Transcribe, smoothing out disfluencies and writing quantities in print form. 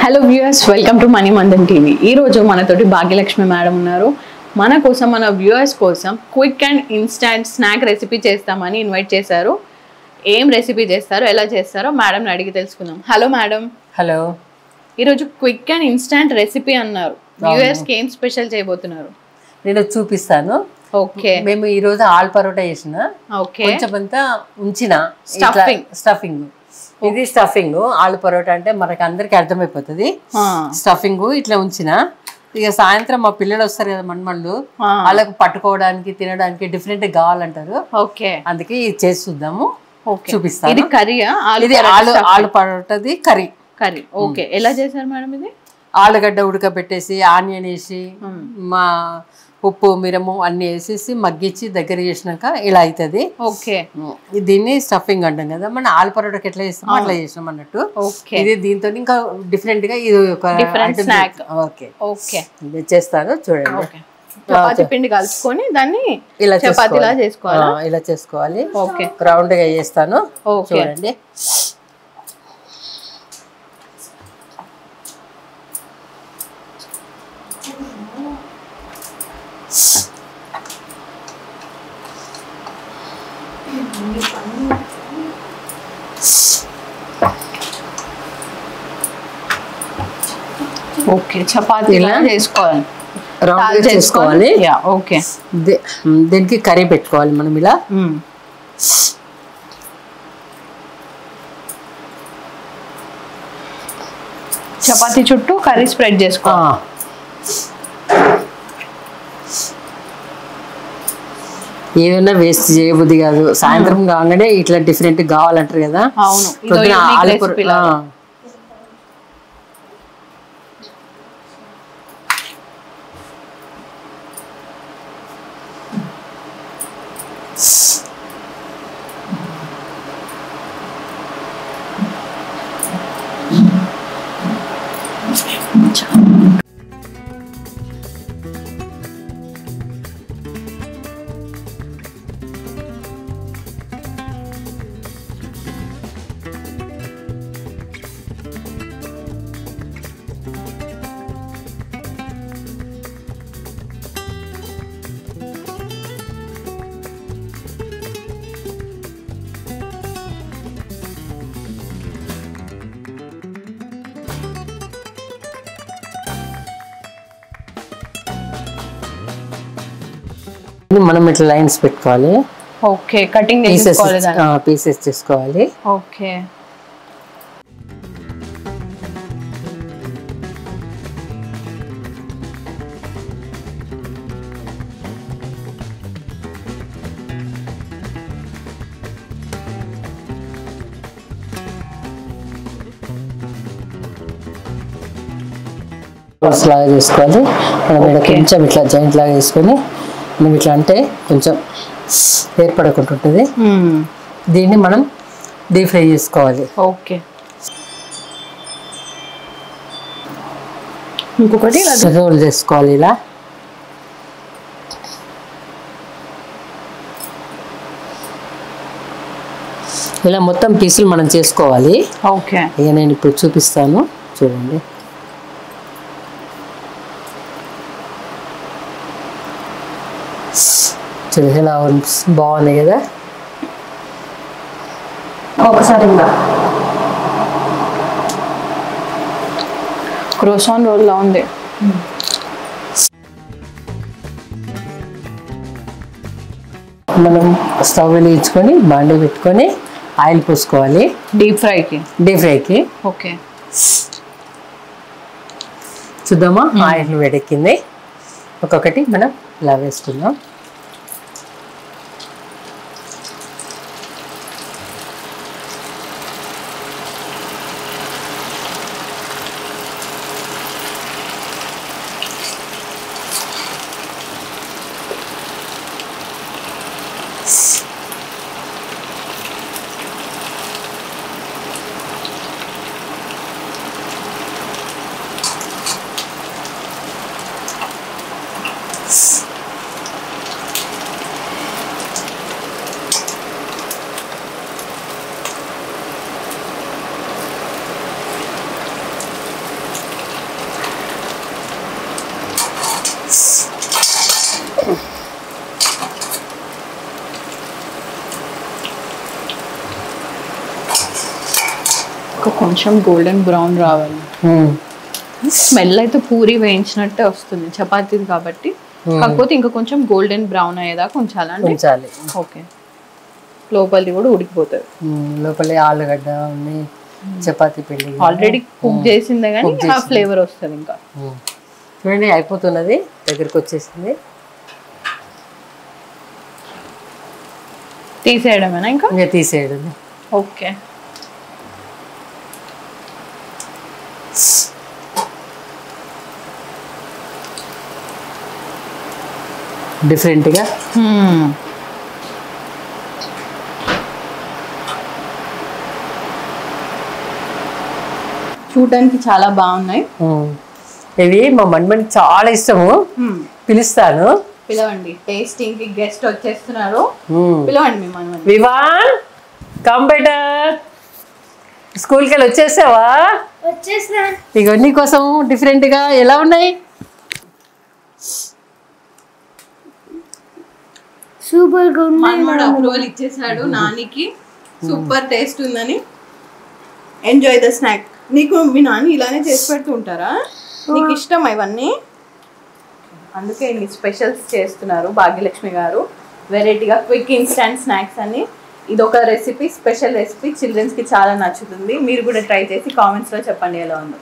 Hello viewers, welcome to money Mandan TV. ఈరోజు మనతోటి Bhagyalakshmi madam ఉన్నారు. మన కోసం, మన వ్యూయర్స్ కోసం quick and instant snack recipe చేస్తామని ఇన్వైట్ చేశారు. ఏం రెసిపీ చేస్తారో, ఎలా చేస్తారో మేడంని అడిగి తెలుసుకుందాం. Hello madam. హలో. ఈరోజు క్విక్ అండ్ ఇన్స్టాంట్ రెసిపీ అన్నారు. వ్యూయర్స్కి ఏం స్పెషల్ చేయబోతున్నారు? నేను చూపిస్తాను. ఓకే. మేము ఈరోజు ఆలు పరోటా చేసిన, కొంచెం అంతా ఉంచిన స్టఫింగ్. ఇది స్టఫింగ్. ఆలు పరోటా అంటే మనకి అందరికి అర్థమైపోతుంది. స్టఫింగ్ ఇట్లా ఉంచిన, ఇక సాయంత్రం మా పిల్లలు వస్తారు కదా మనమళ్ళు, వాళ్ళకు పట్టుకోవడానికి తినడానికి డిఫరెంట్ కావాలంటారు. ఓకే, అందుకే ఇది చేసి చూద్దాము, చూపిస్తాను. ఇది కర్రీయా? ఇది ఆలు పరోటాది కర్రీ. ఓకే, ఎలా చేశారు మేడం? ఇది ఆలుగడ్డ ఉడకబెట్టేసి ఆనియన్ వేసి మా ఉప్పు మిరము అన్ని వేసేసి మగ్గించి దగ్గర చేసినాక ఇలా అవుతుంది. ఓకే, దీన్ని స్టఫింగ్ అంటాం కదా, మన ఆలు పరోటాకి ఎట్లా చేస్తామో అట్లా చేసినాం అన్నట్టు. ఇది దీంతో ఇంకా డిఫరెంట్ గా ఇది ఒక స్నాక్. ఓకే ఓకే, చేస్తాను చూడండి. చపాతీ పిండి కలుపుకొని దాన్ని ఇలా చపాతీలా చేసుకోవాలి. ఇలా చేసుకోవాలి. ఓకే, రౌండ్ గా చేస్తాను చూడండి. ఓకే, చపాతీలా చేసుకోవాలి, రౌండ్ చేసుకోవాలి. ఓకే, దీనికి కర్రీ పెట్టుకోవాలి మనం ఇలా. చపాతీ చుట్టూ కర్రీ స్ప్రెడ్ చేసుకోవాలి. ఏదైనా వేస్ట్ చేయబుద్ధి కాదు. సాయంత్రం కాగానే ఇట్లా డిఫరెంట్ కావాలంటారు కదా. అవును, ఆలు మనం ఇట్లా లైన్స్ పెట్టుకోవాలి. ఓకే, కటింగ్ పీసెస్ చేసుకోవాలి. ఓకే, లాగా చేసుకోవాలి. మనం ఇక్కడ కొంచెం ఇట్లా జాయింట్ లాగా వేసుకొని మనం ఇట్లా అంటే కొంచెం ఏర్పడకుంటుంటుంది. దీన్ని మనం డీప్ ఫ్రై చేసుకోవాలి. ఓకే, ఇంకొకటి రోల్ చేసుకోవాలి. ఇలా ఇలా మొత్తం పీసులు మనం చేసుకోవాలి. ఓకే, ఇక నేను ఇప్పుడు చూపిస్తాను చూడండి. ఇలా బాగున్నాయి కదా. ఒకసారి క్రోసాన్ రోల్ లా ఉంది. మనం స్టవ్ వెలిగించుకొని బాండీ పెట్టుకొని ఆయిల్ పోసుకోవాలి డీప్ ఫ్రైకి. ఓకే, చూద్దామా. ఆయిల్ వేడెక్కింది. ఒక్కొక్కటి మనం ఇలా వేసుకుందాం. కొంచెం గోల్డెన్ బ్రౌన్ రావాలి. స్మెల్ అయితే పూరి వేయించినట్టే వస్తుంది చపాతీ కాబట్టి, కాకపోతే ఇంకా కొంచెం గోల్డెన్ బ్రౌన్ అయ్యేదాకా ఉంచాలండి. ఓకే, లోపలి కూడా ఉడికిపోతుంది. లోపలి ఆలుగడ్డ చపాతీ పిండి ఆల్రెడీ కుక్ చేసిందే కానీ ఆ ఫ్లేవర్ వస్తుంది. ఇంకా చూడండి అయిపోతున్నది, దగ్గరికి వచ్చేసింది. తీసేయడమేనా? ఇంకా తీసేయడం. ఓకే, డిఫరెంట్గా చూడడానికి చాలా బాగున్నాయి. ఇవి మా మన్మన్కి చాలా ఇష్టము. పిలుస్తాను, పిలవండి. టేస్టింగ్ కి గెస్ట్ వచ్చేస్తున్నారు, పిలవండి మీ మన్మన్. Vivaan come better. స్కూల్కి వెళ్ళి వచ్చేసావా? ఇక నీకోసం డిఫరెంట్గా ఎలా ఉన్నాయి? సూపర్ గా ఉన్నాయి. అప్రూవల్ ఇచ్చేసాడు నానికి, సూపర్ టేస్ట్ ఉందని. Enjoy the snack. నీకు మీ నాన్న ఇలానే చేసి పెడుతూ ఉంటారా? నీకు ఇష్టం ఇవన్నీ, అందుకే ఇన్ని స్పెషల్స్ చేస్తున్నారు భాగ్యలక్ష్మి గారు. వెరైటీగా క్విక్ ఇన్స్టాంట్ స్నాక్స్ అని ఇదొక రెసిపీ, స్పెషల్ రెసిపీ. చిల్డ్రన్స్కి చాలా నచ్చుతుంది. మీరు కూడా ట్రై చేసి కామెంట్స్లో చెప్పండి ఎలా ఉందో.